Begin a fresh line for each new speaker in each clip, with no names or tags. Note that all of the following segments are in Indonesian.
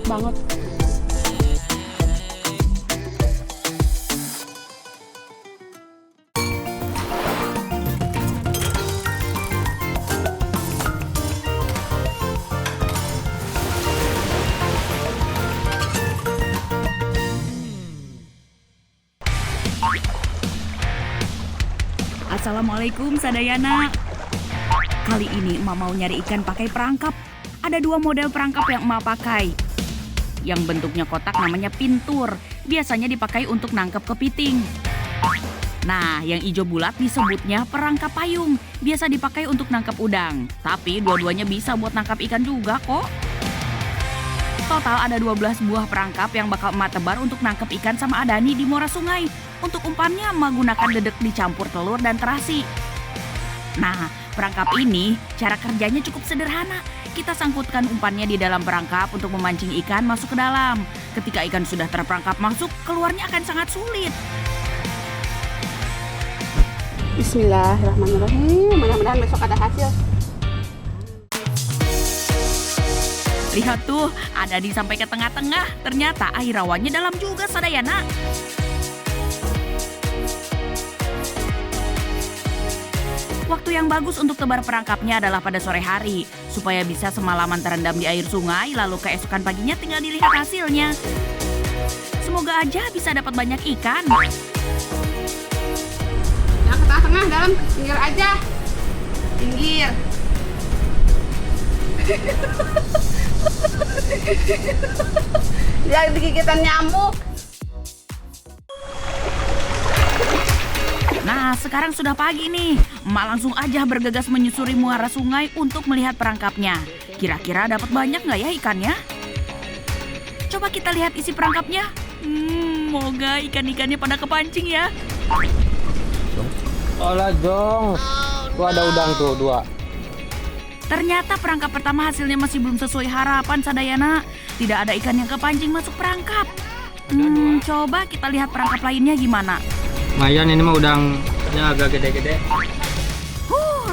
banget.
Assalamualaikum Sadayana. Kali ini emak mau nyari ikan pakai perangkap. Ada 2 model perangkap yang emak pakai. Yang bentuknya kotak namanya pintur. Biasanya dipakai untuk nangkep kepiting. Nah, yang hijau bulat disebutnya perangkap payung. Biasa dipakai untuk nangkep udang. Tapi dua-duanya bisa buat nangkap ikan juga kok. Total ada 12 buah perangkap yang bakal emak tebar untuk nangkep ikan sama Adani di muara sungai. Untuk umpannya emak gunakan dedek dicampur telur dan terasi. Nah, perangkap ini cara kerjanya cukup sederhana. Kita sangkutkan umpannya di dalam perangkap untuk memancing ikan masuk ke dalam. Ketika ikan sudah terperangkap masuk, keluarnya akan sangat sulit.
Bismillahirrahmanirrahim. Mudah-mudahan besok ada hasil.
Lihat tuh, Adani sampai ke tengah-tengah. Ternyata air rawannya dalam juga Sadayana. Waktu yang bagus untuk tebar perangkapnya adalah pada sore hari, supaya bisa semalaman terendam di air sungai, lalu keesokan paginya tinggal dilihat hasilnya. Semoga aja bisa dapat banyak ikan.
Yang ke tengah-tengah, dalam, pinggir aja. Pinggir. Dia digigitan nyamuk.
Nah, sekarang sudah pagi nih. Emak langsung aja bergegas menyusuri muara sungai untuk melihat perangkapnya. Kira-kira dapat banyak nggak ya ikannya? Coba kita lihat isi perangkapnya. Moga ikan-ikannya pada kepancing ya.
Olah dong. Tuh ada udang tuh 2.
Ternyata perangkap pertama hasilnya masih belum sesuai harapan Sadayana. Tidak ada ikan yang kepancing masuk perangkap. Coba kita lihat perangkap lainnya gimana.
Lumayan ini mah udangnya agak gede-gede.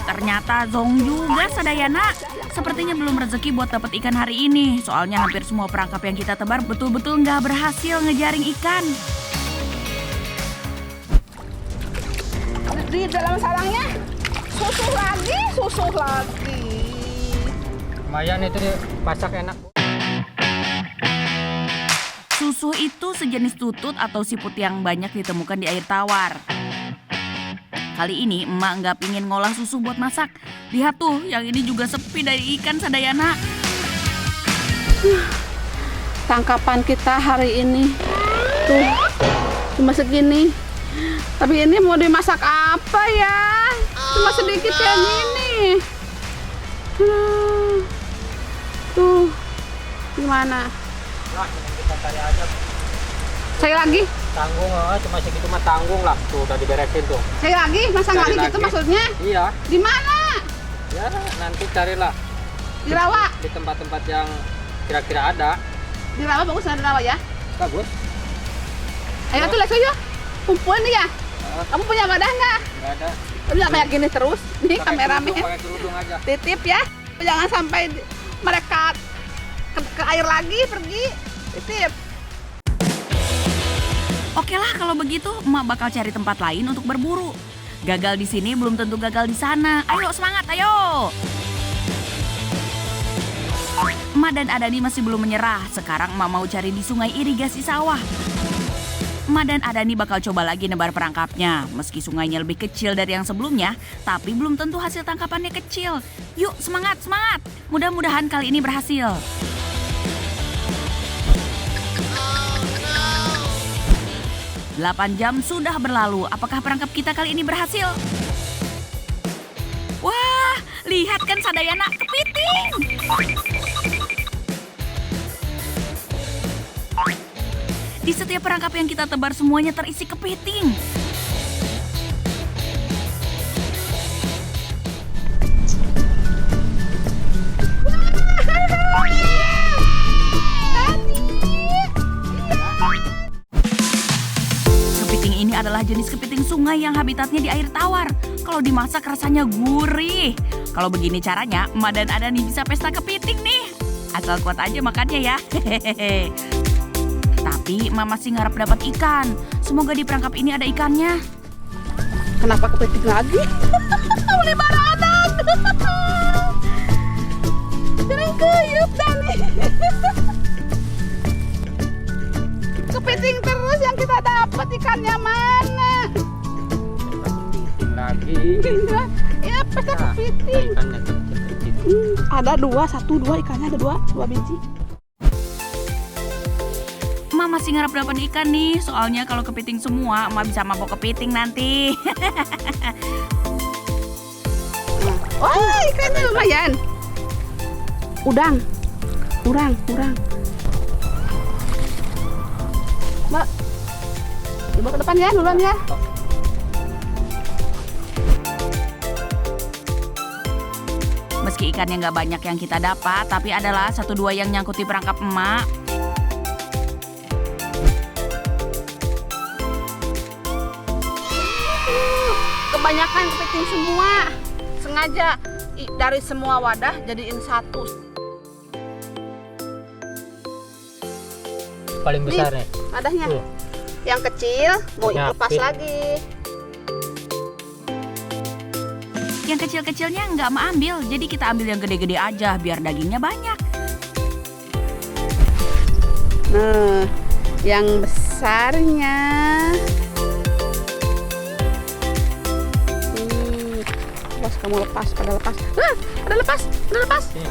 Ternyata zong juga Sadayana. Sepertinya belum rezeki buat dapat ikan hari ini. Soalnya hampir semua perangkap yang kita tebar betul-betul nggak berhasil ngejaring ikan.
Di dalam sarangnya susuh lagi.
Lumayan itu dipasak enak.
Susuh itu sejenis tutut atau siput yang banyak ditemukan di air tawar. Kali ini emak nggak pingin ngolah susu buat masak. Lihat tuh, yang ini juga sepi dari ikan Sadayana.
Tangkapan kita hari ini tuh cuma segini. Tapi ini mau dimasak apa ya? Cuma sedikit kayak gini. Tuh, gimana?
Nah, kita cari aja.
Saya lagi?
Tanggung cuma segitu mah tanggung lah. Tuh udah diberesin tuh.
Saya lagi? Masang
Cari
lagi gitu
lagi.
maksudnya?
Iya.
Di mana?
Ya nanti carilah
Di rawa?
di tempat-tempat yang kira-kira ada.
Di rawa bagus nggak di rawa ya?
Bagus.
Ayo tuh lihat yuk. Kumpulin nih ya. Kamu punya wadah nggak?
Nggak ada.
Tapi nggak kayak gini terus. Nih
Pakai
kameramen.
kerudung, pakai kerudung aja.
Titip ya. Jangan sampai mereka ke air lagi pergi. Titip.
Oke lah kalau begitu, emak bakal cari tempat lain untuk berburu. Gagal di sini belum tentu gagal di sana. Ayo semangat, ayo! Emak dan Adani masih belum menyerah. Sekarang emak mau cari di sungai irigasi sawah. Emak dan Adani bakal coba lagi nebar perangkapnya. Meski sungainya lebih kecil dari yang sebelumnya, tapi belum tentu hasil tangkapannya kecil. Yuk semangat, semangat! Mudah-mudahan kali ini berhasil. 8 jam sudah berlalu. Apakah perangkap kita kali ini berhasil? Wah, lihat kan Sadayana, kepiting! Di setiap perangkap yang kita tebar semuanya terisi kepiting. Kepiting ini adalah jenis kepiting sungai yang habitatnya di air tawar. Kalau dimasak rasanya gurih. Kalau begini caranya, emak dan Adani bisa pesta kepiting nih. Asal kuat aja makannya ya. Hehehe. Tapi emak masih ngarep dapat ikan. Semoga di perangkap ini ada ikannya.
Kenapa kepiting lagi? Boleh baradan. Sering kuyup Dani. Kepiting terus yang kita dapat, ikannya mana?
Kepiting lagi.
Ya pesta kepiting.
Ikannya kecil-kecil.
Ada dua ikannya ada dua biji.
Emak masih ngarep dapat ikan nih. Soalnya kalau kepiting semua, emak bisa mabok kepiting nanti.
Wah, ikannya lumayan. Udang. Mbak, coba ke depan ya, duluan ya.
Meski ikannya nggak banyak yang kita dapat, tapi adalah 1-2 yang nyangkut di perangkap emak.
Kebanyakan kepiting semua. Sengaja dari semua wadah jadiin satu.
Paling besar nih.
Wadahnya.
Tuh.
Yang kecil mau
Nyapin.
lepas lagi.
Yang kecil-kecilnya nggak emak ambil, jadi kita ambil yang gede-gede aja biar dagingnya banyak.
Nah, yang besarnya. Lepas kamu lepas, pada lepas. Ada lepas.
Sini.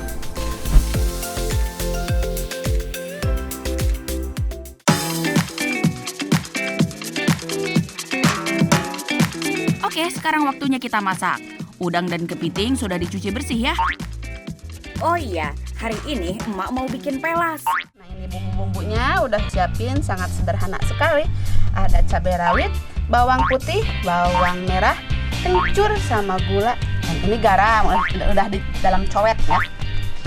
Oke, sekarang waktunya kita masak. Udang dan kepiting sudah dicuci bersih ya. Oh iya, hari ini emak mau bikin pelas.
Nah, ini bumbu-bumbunya udah siapin, sangat sederhana sekali. Ada cabai rawit, bawang putih, bawang merah, kencur sama gula. Dan ini garam, udah di dalam cowet ya.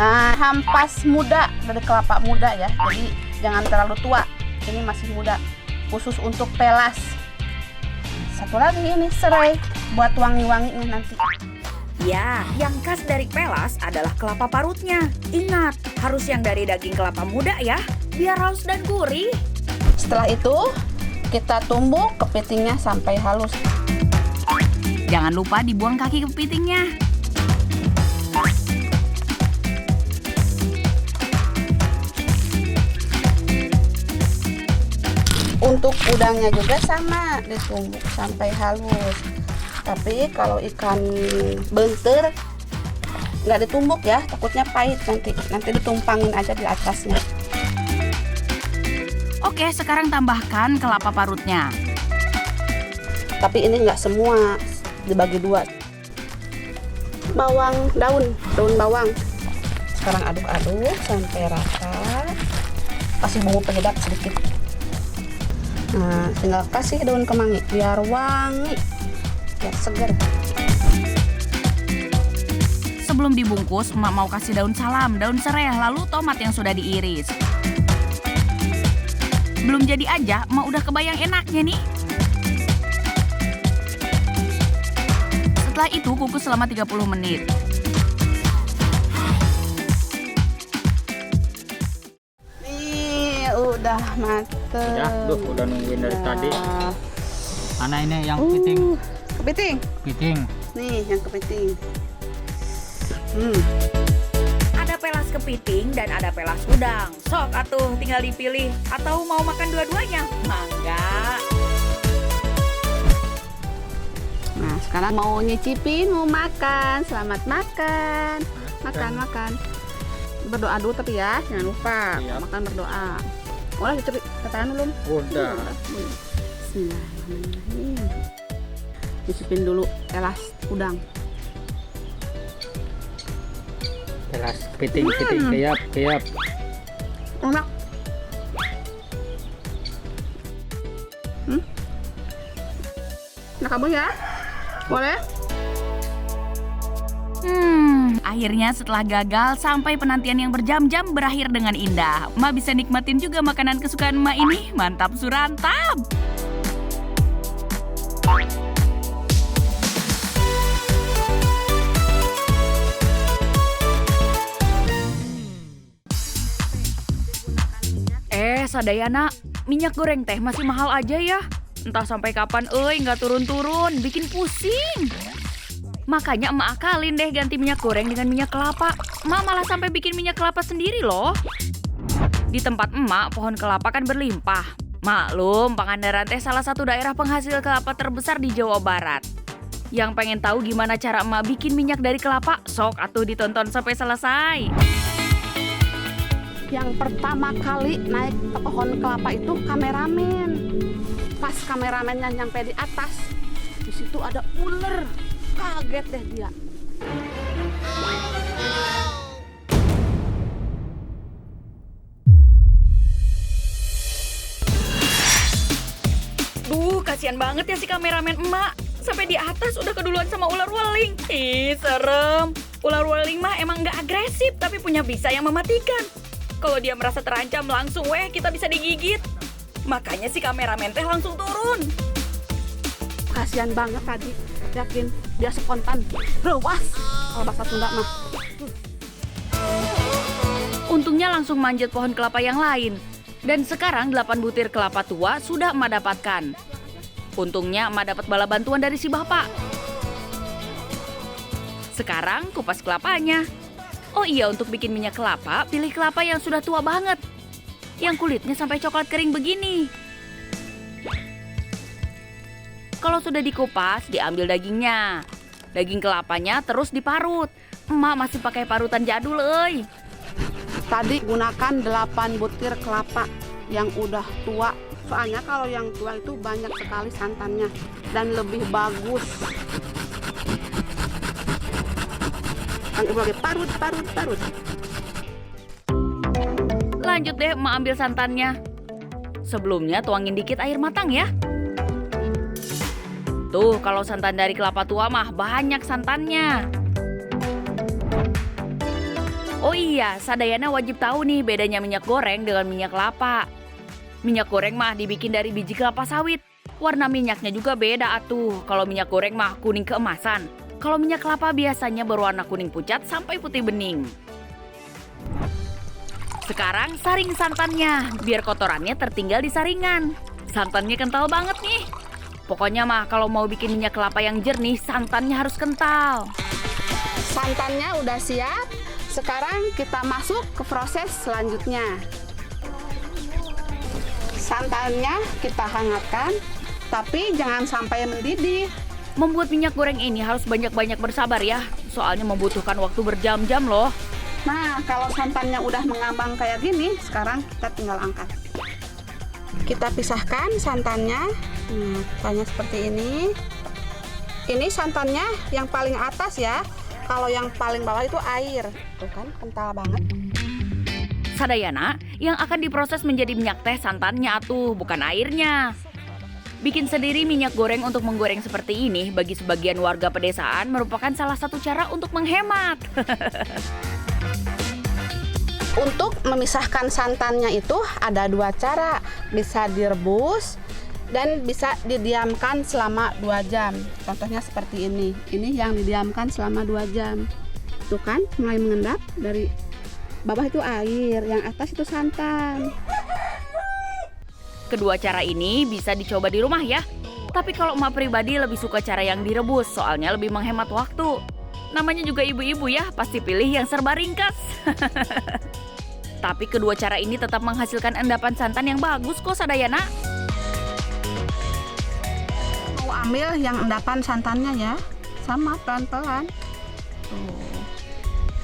Nah, ampas muda dari kelapa muda ya. Jadi jangan terlalu tua. Ini masih muda. Khusus untuk pelas. Satu lagi ini serai buat wangi-wanginya nanti.
Ya, yang khas dari pelas adalah kelapa parutnya. Ingat, harus yang dari daging kelapa muda ya, biar halus dan gurih.
Setelah itu kita tumbuk kepitingnya sampai halus.
Jangan lupa dibuang kaki kepitingnya.
Untuk udangnya juga sama, ditumbuk sampai halus. Tapi kalau ikan bentur nggak ditumbuk ya, takutnya pahit nanti. Nanti ditumpangin aja di atasnya.
Oke, sekarang tambahkan kelapa parutnya.
Tapi ini nggak semua, dibagi dua. Daun bawang. Sekarang aduk-aduk sampai rata. Kasih bumbu penyedap sedikit. Nah, tinggal kasih daun kemangi biar wangi, biar segar.
Sebelum dibungkus, emak mau kasih daun salam, daun serai, lalu tomat yang sudah diiris. Belum jadi aja, emak udah kebayang enaknya nih. Setelah itu kukus selama 30 menit.
Nih, udah mateng.
Udah nungguin dari tadi. Mana ini yang kepiting?
Kepiting. Nih, yang kepiting.
Ada pelas kepiting dan ada pelas udang. Sok atuh tinggal dipilih atau mau makan dua-duanya. Mangga.
Nah, sekarang mau nyicipin, mau makan. Selamat makan. Makan. Berdoa dulu tapi ya, jangan lupa.
Siap.
Makan berdoa. Udah dicuri katakan belum?
Udah.
Bismillahirrahmanirrahim. Nyicipin dulu pelas udang.
Pelas kepiting keyap.
Enak. Nah, kamu ya? Boleh?
Akhirnya setelah gagal sampai penantian yang berjam-jam berakhir dengan indah. Emak bisa nikmatin juga makanan kesukaan emak ini. Mantap surantap. Sadayana, minyak goreng teh masih mahal aja ya. Entah sampai kapan nggak turun-turun, bikin pusing. Makanya emak akalin deh ganti minyak goreng dengan minyak kelapa. Emak malah sampai bikin minyak kelapa sendiri loh. Di tempat emak, pohon kelapa kan berlimpah. Maklum, Pangandaran teh salah satu daerah penghasil kelapa terbesar di Jawa Barat. Yang pengen tahu gimana cara emak bikin minyak dari kelapa? Sok atuh ditonton sampai selesai.
Yang pertama kali naik ke pohon kelapa itu kameramen. Pas kameramennya nyampe di atas, di situ ada ular. Kaget deh dia.
Duh, kasihan banget ya si kameramen emak. Sampai di atas udah keduluan sama ular weling. Ih, serem. Ular weling mah emang nggak agresif, tapi punya bisa yang mematikan. Kalau dia merasa terancam langsung kita bisa digigit. Makanya si kameramen teh langsung turun.
Kasihan banget tadi. Yakin dia spontan. Rewas. Kalau bahasa Sunda mah.
Untungnya langsung manjat pohon kelapa yang lain. Dan sekarang 8 butir kelapa tua sudah emak dapatkan. Untungnya emak dapat bala bantuan dari si bapak. Sekarang kupas kelapanya. Oh iya, untuk bikin minyak kelapa, pilih kelapa yang sudah tua banget. Yang kulitnya sampai coklat kering begini. Kalau sudah dikupas, diambil dagingnya. Daging kelapanya terus diparut. Emak masih pakai parutan jadul, euy.
Tadi gunakan 8 butir kelapa yang udah tua. Soalnya kalau yang tua itu banyak sekali santannya dan lebih bagus. Kan ibu lagi parut.
Lanjut deh, emak ambil santannya. Sebelumnya tuangin dikit air matang ya. Tuh, kalau santan dari kelapa tua mah banyak santannya. Oh iya, Sadayana wajib tahu nih bedanya minyak goreng dengan minyak kelapa. Minyak goreng mah dibikin dari biji kelapa sawit. Warna minyaknya juga beda atuh. Kalau minyak goreng mah kuning keemasan. Kalau minyak kelapa biasanya berwarna kuning pucat sampai putih bening. Sekarang saring santannya, biar kotorannya tertinggal di saringan. Santannya kental banget nih. Pokoknya mah kalau mau bikin minyak kelapa yang jernih, santannya harus kental.
Santannya udah siap. Sekarang kita masuk ke proses selanjutnya. Santannya kita hangatkan, tapi jangan sampai mendidih.
Membuat minyak goreng ini harus banyak-banyak bersabar ya, soalnya membutuhkan waktu berjam-jam loh.
Nah, kalau santannya udah mengambang kayak gini, sekarang kita tinggal angkat. Kita pisahkan santannya. Santannya seperti ini. Ini santannya yang paling atas ya. Kalau yang paling bawah itu air. Tuh kan, kental banget.
Sadayana, yang akan diproses menjadi minyak teh santannya atuh, bukan airnya. Bikin sendiri minyak goreng untuk menggoreng seperti ini bagi sebagian warga pedesaan merupakan salah satu cara untuk menghemat.
Untuk memisahkan santannya itu ada 2 cara. Bisa direbus dan bisa didiamkan selama 2 jam. Contohnya seperti ini. Ini yang didiamkan selama 2 jam. Tuh kan, mulai mengendap. Dari bawah itu air, yang atas itu santan.
Kedua cara ini bisa dicoba di rumah ya. Tapi kalau emak pribadi lebih suka cara yang direbus, soalnya lebih menghemat waktu. Namanya juga ibu-ibu ya, pasti pilih yang serba ringkas. Tapi kedua cara ini tetap menghasilkan endapan santan yang bagus kok, Sadayana.
Mau ambil yang endapan santannya ya, sama pelan-pelan. Tuh,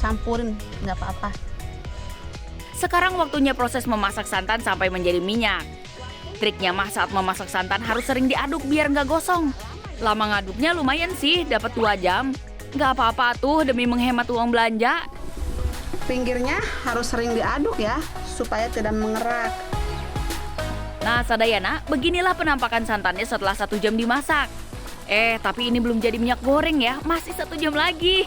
campurin, nggak apa-apa.
Sekarang waktunya proses memasak santan sampai menjadi minyak. Triknya mah saat memasak santan harus sering diaduk biar nggak gosong. Lama ngaduknya lumayan sih, dapat 2 jam. Nggak apa-apa tuh demi menghemat uang belanja.
Pinggirnya harus sering diaduk ya, supaya tidak mengerak.
Nah, Sadayana, beginilah penampakan santannya setelah 1 jam dimasak. Tapi ini belum jadi minyak goreng ya, masih 1 jam lagi.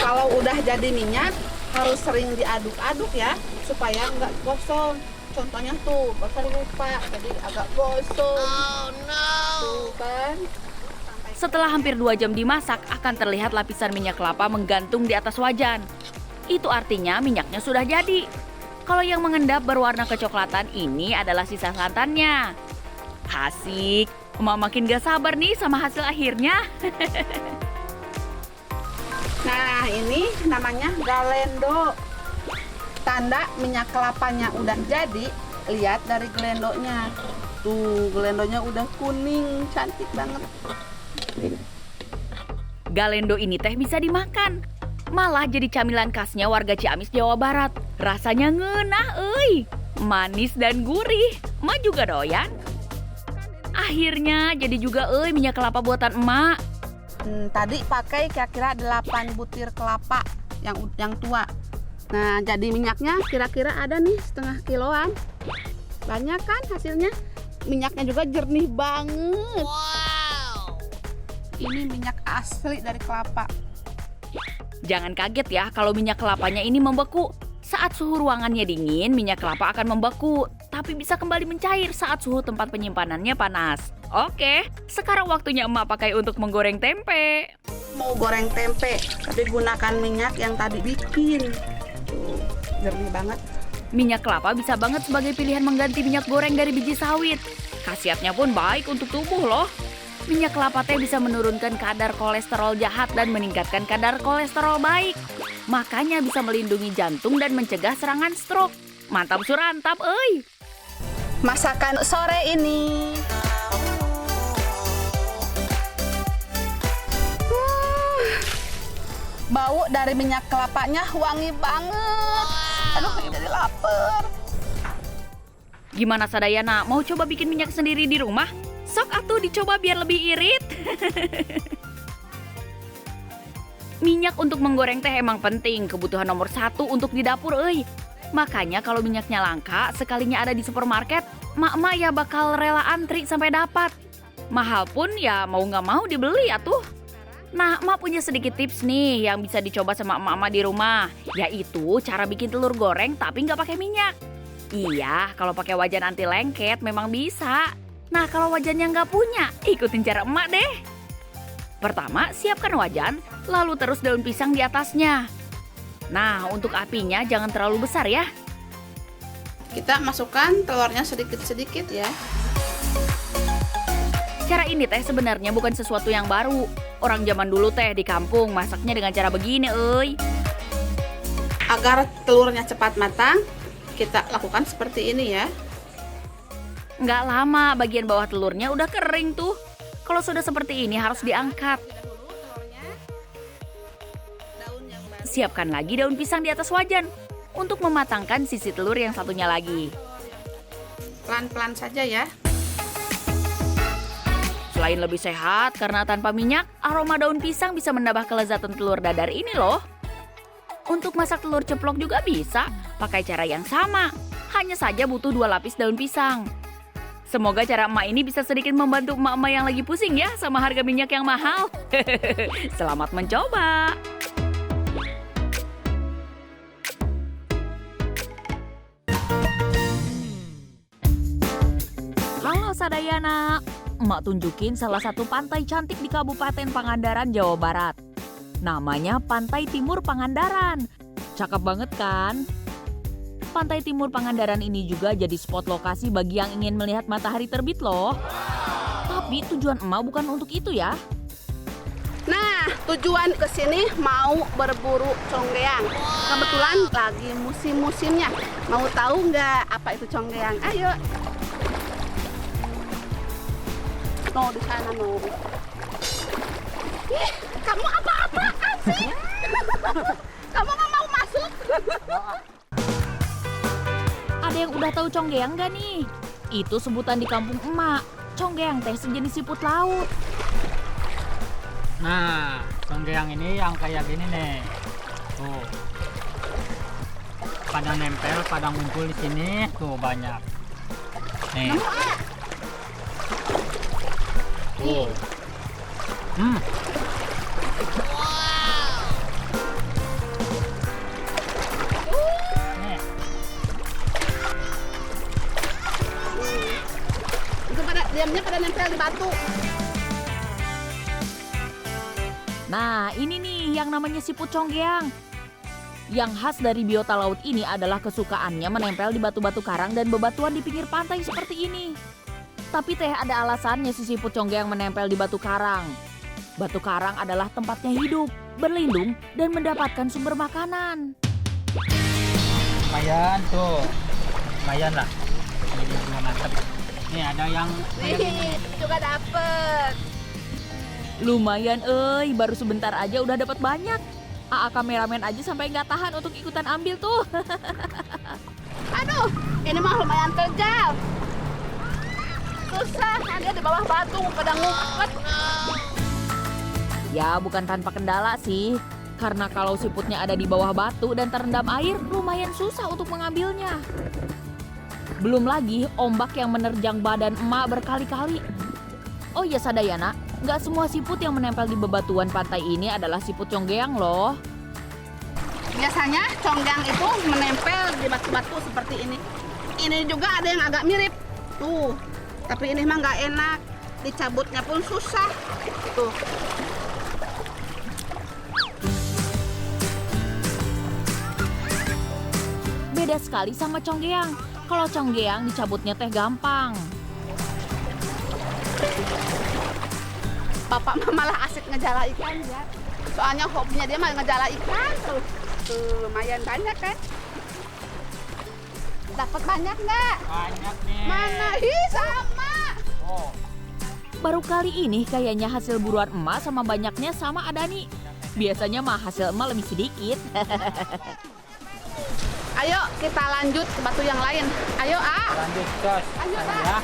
Kalau udah jadi minyak, harus sering diaduk-aduk ya, supaya nggak gosong. Contohnya tuh, Bapak lupa, jadi agak gosong. Oh no! Tuh kan.
Setelah hampir 2 jam dimasak, akan terlihat lapisan minyak kelapa menggantung di atas wajan. Itu artinya minyaknya sudah jadi. Kalau yang mengendap berwarna kecoklatan ini adalah sisa santannya. Asik, emak makin gak sabar nih sama hasil akhirnya.
Nah, ini namanya galendo. Tanda minyak kelapanya udah jadi, lihat dari gelendonya. Tuh, gelendonya udah kuning, cantik banget.
Galendo ini teh bisa dimakan. Malah jadi camilan khasnya warga Ciamis, Jawa Barat. Rasanya ngeunah, euy. Manis dan gurih. Emak juga doyan. Akhirnya jadi juga minyak kelapa buatan emak.
Tadi pakai kira-kira 8 butir kelapa yang tua. Nah, jadi minyaknya kira-kira ada nih setengah kiloan. Banyak kan hasilnya? Minyaknya juga jernih banget. Wow. Ini minyak asli dari kelapa.
Jangan kaget ya kalau minyak kelapanya ini membeku. Saat suhu ruangannya dingin, minyak kelapa akan membeku. Tapi bisa kembali mencair saat suhu tempat penyimpanannya panas. Oke, sekarang waktunya emak pakai untuk menggoreng tempe.
Mau goreng tempe, tapi gunakan minyak yang tadi bikin. Tuh, jernih banget.
Minyak kelapa bisa banget sebagai pilihan mengganti minyak goreng dari biji sawit. Khasiatnya pun baik untuk tubuh loh. Minyak kelapa teh bisa menurunkan kadar kolesterol jahat dan meningkatkan kadar kolesterol baik. Makanya bisa melindungi jantung dan mencegah serangan stroke. Mantap surantap, euy.
Masakan sore ini. Bau dari minyak kelapanya wangi banget. Aduh, jadi lapar.
Gimana Sadayana, mau coba bikin minyak sendiri di rumah? Sok atuh dicoba biar lebih irit. Minyak untuk menggoreng teh emang penting, kebutuhan nomor 1 untuk di dapur, euy. Makanya kalau minyaknya langka, sekalinya ada di supermarket, mak-mak ya bakal rela antri sampai dapat. Mahal pun ya mau nggak mau dibeli atuh. Nah, emak punya sedikit tips nih yang bisa dicoba sama emak-emak di rumah, yaitu cara bikin telur goreng tapi nggak pakai minyak. Iya, kalau pakai wajan anti lengket memang bisa. Nah, kalau wajannya nggak punya, ikutin cara emak deh. Pertama, siapkan wajan, lalu terus daun pisang di atasnya. Nah, untuk apinya jangan terlalu besar ya.
Kita masukkan telurnya sedikit-sedikit ya.
Cara ini teh sebenarnya bukan sesuatu yang baru. Orang zaman dulu teh di kampung masaknya dengan cara begini, euy.
Agar telurnya cepat matang, kita lakukan seperti ini ya.
Nggak lama, bagian bawah telurnya udah kering tuh. Kalau sudah seperti ini harus diangkat. Siapkan lagi daun pisang di atas wajan untuk mematangkan sisi telur yang satunya lagi.
Pelan-pelan saja ya.
Selain lebih sehat karena tanpa minyak, aroma daun pisang bisa menambah kelezatan telur dadar ini loh. Untuk masak telur ceplok juga bisa, pakai cara yang sama. Hanya saja butuh 2 lapis daun pisang. Semoga cara emak ini bisa sedikit membantu emak-emak yang lagi pusing ya sama harga minyak yang mahal. Selamat mencoba. Halo Sadayana, emak tunjukin salah satu pantai cantik di Kabupaten Pangandaran, Jawa Barat. Namanya Pantai Timur Pangandaran. Cakep banget kan? Pantai Timur Pangandaran ini juga jadi spot lokasi bagi yang ingin melihat matahari terbit loh. Tapi tujuan emak bukan untuk itu ya.
Nah, tujuan ke sini mau berburu conggeang. Kebetulan lagi musim-musimnya. Mau tahu nggak apa itu conggeang? Ayo. No, di sana no. Ih, kamu apa-apaan sih? Kamu nggak mau masuk?
Ada yang udah tahu conggeang gak nih? Itu sebutan di kampung emak. Conggeang teh sejenis siput laut.
Nah, conggeang ini yang kayak gini nih. Tuh. Pada nempel, pada ngumpul di sini, tuh banyak. Nih. Tuh. Nih.
Itu diamnya pada nempel di batu.
Nah, ini nih yang namanya siput conggeang. Yang khas dari biota laut ini adalah kesukaannya menempel di batu-batu karang dan bebatuan di pinggir pantai seperti ini. Tapi teh ada alasannya si siput conggeang menempel di batu karang. Batu karang adalah tempatnya hidup, berlindung, dan mendapatkan sumber makanan.
Lumayan tuh. Lumayan lah. Ini juga mantap. Nih ada yang
Nih, juga dapet.
Lumayan baru sebentar aja udah dapat banyak. AA kameramen aja sampai nggak tahan untuk ikutan ambil tuh.
Aduh, ini mah lumayan terjal. Susah, dia di bawah batu pada ngumpet.
Ya bukan tanpa kendala sih. Karena kalau siputnya ada di bawah batu dan terendam air, lumayan susah untuk mengambilnya. Belum lagi ombak yang menerjang badan emak berkali-kali. Oh iya Sadayana, nggak semua siput yang menempel di bebatuan pantai ini adalah siput conggeang loh.
Biasanya conggeang itu menempel di batu-batu seperti ini. Ini juga ada yang agak mirip. Tuh, tapi ini mah nggak enak. Dicabutnya pun susah. Tuh.
Beda sekali sama conggeang. Kalau conggeang dicabutnya teh gampang.
Bapak mah malah asik ngejala ikan ya. Soalnya hobinya dia mah ngejala ikan tuh. Tuh lumayan banyak kan? Dapat banyak nggak?
banyak nih.
Mana? Ih sama.
Oh.
Baru kali ini kayaknya hasil buruan emak sama banyaknya sama Adani. Biasanya mah hasil emak lebih sedikit.
Ayo kita lanjut ke batu yang lain. Ayo
Lanjut cos.
Lanjut,
Ayo,
ah.
ya.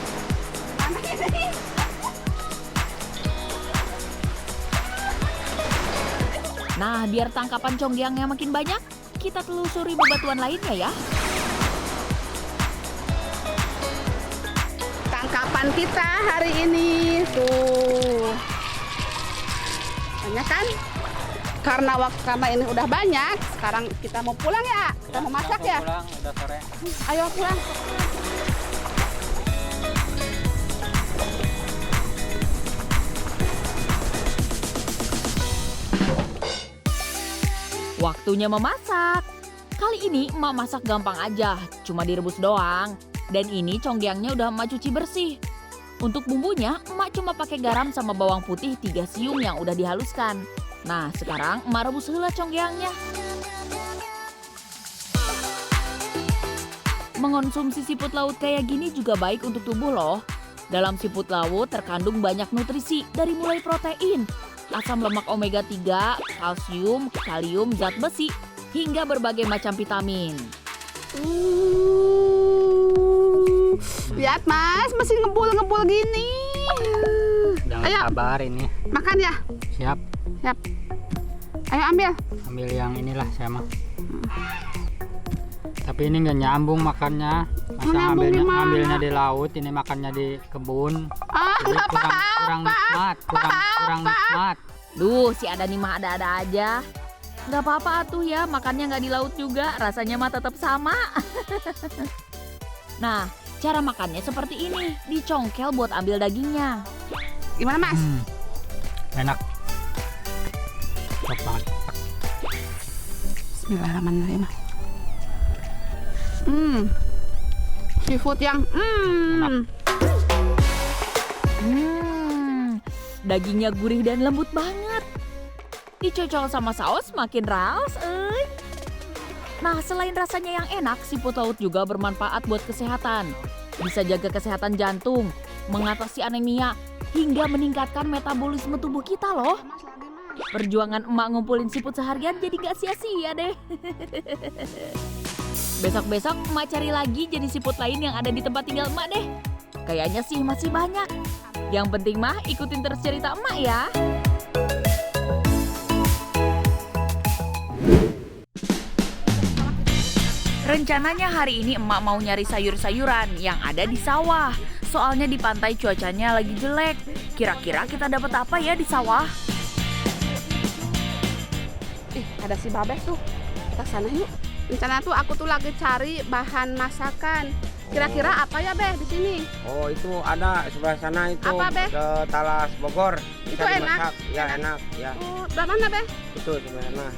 Mana ini?
Nah, biar tangkapan conggeangnya makin banyak, kita telusuri bebatuan lainnya ya.
Tangkapan kita hari ini tuh banyak kan? Karena ini udah banyak, sekarang kita mau pulang ya. Kita mau masak ya.
Pulang, udah sore.
Ayo pulang.
Waktunya memasak. Kali ini emak masak gampang aja, cuma direbus doang. Dan ini conggeangnya udah emak cuci bersih. Untuk bumbunya, emak cuma pakai garam sama bawang putih 3 siung yang udah dihaluskan. Nah, sekarang emak rebus heula conggeangnya. Mengonsumsi siput laut kayak gini juga baik untuk tubuh loh. Dalam siput laut terkandung banyak nutrisi dari mulai protein, asam lemak omega 3, kalsium, kalium, zat besi, hingga berbagai macam vitamin.
Lihat Mas, masih ngebul-ngebul gini.
Jangan
Ayo.
sabar ini.
Makan ya.
Siap.
Siap. Ayo ambil.
Ambil yang inilah saya mah. Tapi ini nggak nyambung makannya. Masa
Nyambung gimana?
ambilnya di laut, ini makannya di kebun. Jadi
Nggak
kurang
apa-apa.
nikmat, kurang nikmat.
Duh, si Adani mah ada-ada aja. Nggak apa-apa atuh ya, makannya nggak di laut juga, rasanya mah tetap sama. Nah, cara makannya seperti ini, dicongkel buat ambil dagingnya.
Gimana Mas?
Enak. Cocok banget.
Bismillahirrahmanirrahim. Seafood yang
Dagingnya gurih dan lembut banget. Dicocol sama saus makin raos, Nah, selain rasanya yang enak, siput laut juga bermanfaat buat kesehatan. Bisa jaga kesehatan jantung, mengatasi anemia, hingga meningkatkan metabolisme tubuh kita loh. Perjuangan emak ngumpulin siput seharian jadi gak sia-sia deh. Besok-besok emak cari lagi jenis siput lain yang ada di tempat tinggal emak deh. Kayaknya sih masih banyak. Yang penting mah ikutin terus cerita emak ya. Rencananya hari ini emak mau nyari sayur-sayuran yang ada di sawah. Soalnya di pantai cuacanya lagi jelek. Kira-kira kita dapat apa ya di sawah?
Ih, ada si Babes tuh. Kita sana yuk. Rencana tuh aku tuh lagi cari bahan masakan. Kira-kira apa ya Beh di sini?
Oh itu ada sebelah sana itu
Apa, Beh?
ke Talas Bogor.
Itu
Bisa
enak?
dimasak. Ya enak ya.
Oh, belah mana Beh?
Itu sebelah sana.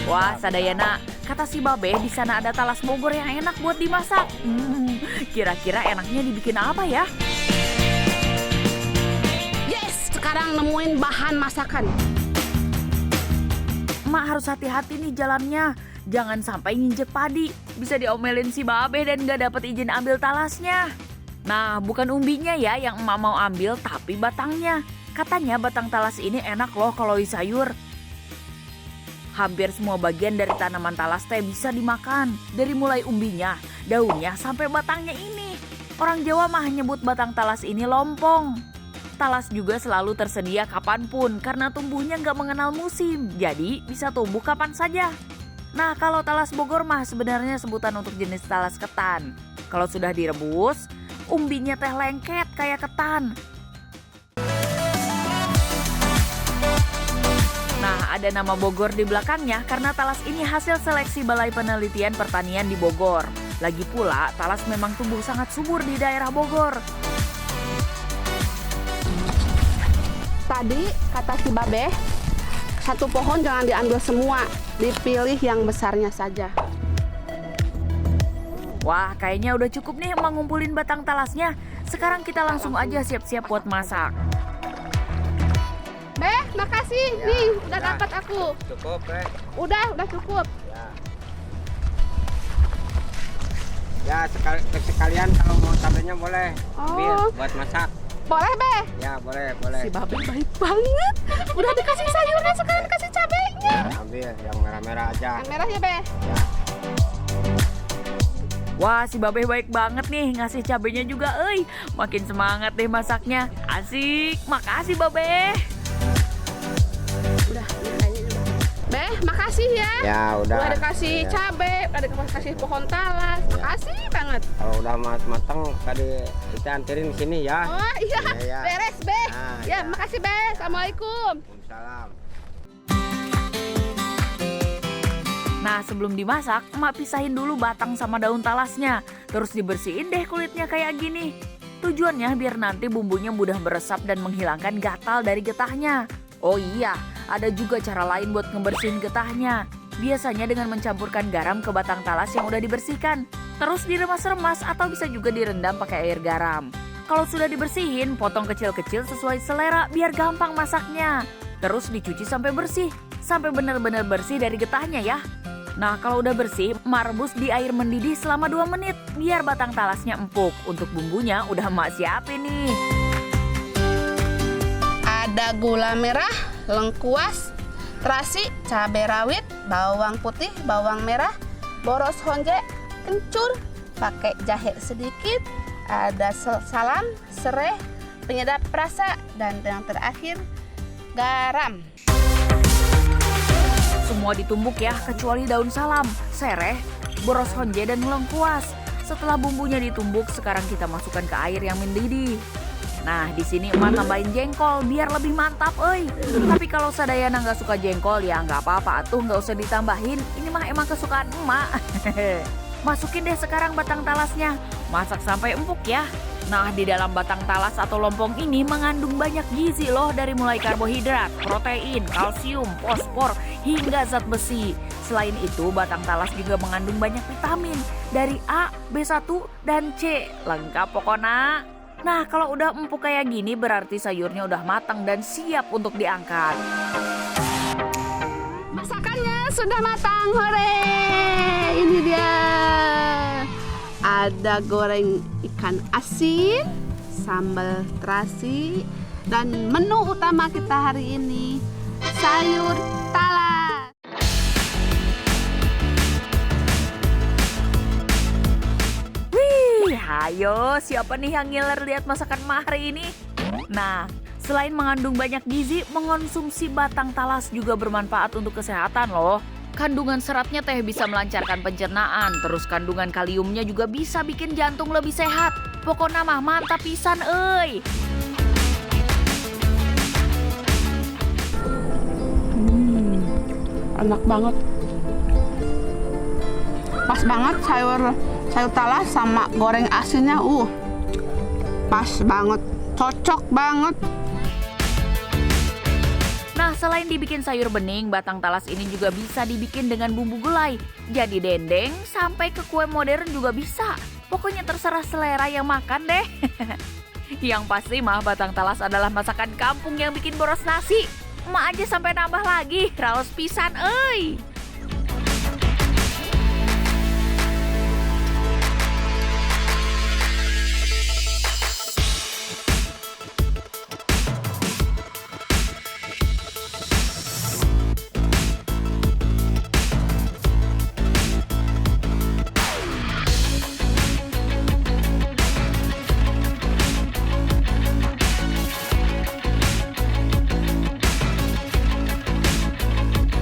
Wah, Sadayana, kata si Babe di sana ada talas Bogor yang enak buat dimasak. Kira-kira enaknya dibikin apa ya?
Yes, sekarang nemuin bahan masakan.
Emak harus hati-hati nih jalannya. Jangan sampai nginjek padi. Bisa diomelin si Babe dan gak dapet izin ambil talasnya. Nah, bukan umbinya ya yang emak mau ambil, tapi batangnya. Katanya batang talas ini enak loh kalau disayur. Hampir semua bagian dari tanaman talas teh bisa dimakan. Dari mulai umbinya, daunnya, sampai batangnya ini. Orang Jawa mah nyebut batang talas ini lompong. Talas juga selalu tersedia kapanpun karena tumbuhnya nggak mengenal musim. Jadi bisa tumbuh kapan saja. Nah, kalau talas Bogor mah sebenarnya sebutan untuk jenis talas ketan. Kalau sudah direbus, umbinya teh lengket kayak ketan. Nah, ada nama Bogor di belakangnya karena talas ini hasil seleksi Balai Penelitian Pertanian di Bogor. Lagi pula, talas memang tumbuh sangat subur di daerah Bogor.
Tadi kata si Babe, satu pohon jangan diambil semua, dipilih yang besarnya saja.
Wah, kayaknya udah cukup nih emang ngumpulin batang talasnya. Sekarang kita langsung aja siap-siap buat masak.
Be, makasih.
Ya,
Nih, udah
udah.
dapat aku.
Cukup, Rek.
Udah cukup.
Ya, sekalian kalau mau cabenya boleh. Ambil
Oh.
buat masak.
Boleh, Be.
Ya, boleh.
Si Babe baik banget. Udah dikasih sayurnya, sekarang kasih cabenya.
Ambil yang merah-merah aja.
Yang merah ya, Be.
Wah, si Babe baik banget nih ngasih cabenya juga, euy. Makin semangat deh masaknya. Asik, makasih Babe.
Udah, kayaknya udah. Be, makasih ya.
Ya, udah.
Udah dikasih
Ya.
cabe, udah dikasih pohon talas. Makasih banget.
Kalau udah matang tadi kita anterin di sini ya.
Oh iya,
Ya.
beres, Be.
Nah,
Ya,
ya.
makasih, Be. Assalamualaikum.
Waalaikumsalam.
Nah, sebelum dimasak, emak pisahin dulu batang sama daun talasnya. Terus dibersihin deh kulitnya kayak gini. Tujuannya biar nanti bumbunya mudah meresap dan menghilangkan gatal dari getahnya. Oh iya, ada juga cara lain buat ngebersihin getahnya. Biasanya dengan mencampurkan garam ke batang talas yang udah dibersihkan. Terus diremas-remas atau bisa juga direndam pakai air garam. Kalau sudah dibersihin, potong kecil-kecil sesuai selera biar gampang masaknya. Terus dicuci sampai bersih, sampai benar-benar bersih dari getahnya ya. Nah, kalau udah bersih, emak rebus di air mendidih selama 2 menit biar batang talasnya empuk. Untuk bumbunya udah emak siapin nih.
Ada gula merah, lengkuas, terasi, cabai rawit, bawang putih, bawang merah, boros honje, kencur, pakai jahe sedikit, ada salam, serai, penyedap rasa, dan yang terakhir garam.
Semua ditumbuk ya, kecuali daun salam, sereh, boros honje, dan lengkuas. Setelah bumbunya ditumbuk, sekarang kita masukkan ke air yang mendidih. Nah, di sini emak tambahin jengkol biar lebih mantap, euy. Tapi kalau Sadayana nggak suka jengkol ya nggak apa-apa, tuh nggak usah ditambahin. Ini mah emang kesukaan emak. Masukin deh sekarang batang talasnya. Masak sampai empuk ya. Nah, di dalam batang talas atau lompong ini mengandung banyak gizi loh, dari mulai karbohidrat, protein, kalsium, fosfor, hingga zat besi. Selain itu, batang talas juga mengandung banyak vitamin dari A, B1, dan C. Lengkap pokoknya. Nah, kalau udah empuk kayak gini berarti sayurnya udah matang dan siap untuk diangkat.
Masakannya sudah matang, hore! Ini dia. Ada goreng ikan asin, sambal terasi, dan menu utama kita hari ini, sayur talas.
Wih, ayo siapa nih yang ngiler lihat masakan emak hari ini? Nah, selain mengandung banyak gizi, mengonsumsi batang talas juga bermanfaat untuk kesehatan loh. Kandungan seratnya teh bisa melancarkan pencernaan, terus kandungan kaliumnya juga bisa bikin jantung lebih sehat. Pokoknya mah mantap pisan euy.
Enak banget. Pas banget sayur talas sama goreng asinnya, pas banget, cocok banget.
Nah, selain dibikin sayur bening, batang talas ini juga bisa dibikin dengan bumbu gulai. Jadi dendeng sampai ke kue modern juga bisa. Pokoknya terserah selera yang makan deh. Yang pasti mah batang talas adalah masakan kampung yang bikin boros nasi. Emak aja sampai nambah lagi, raos pisan euy.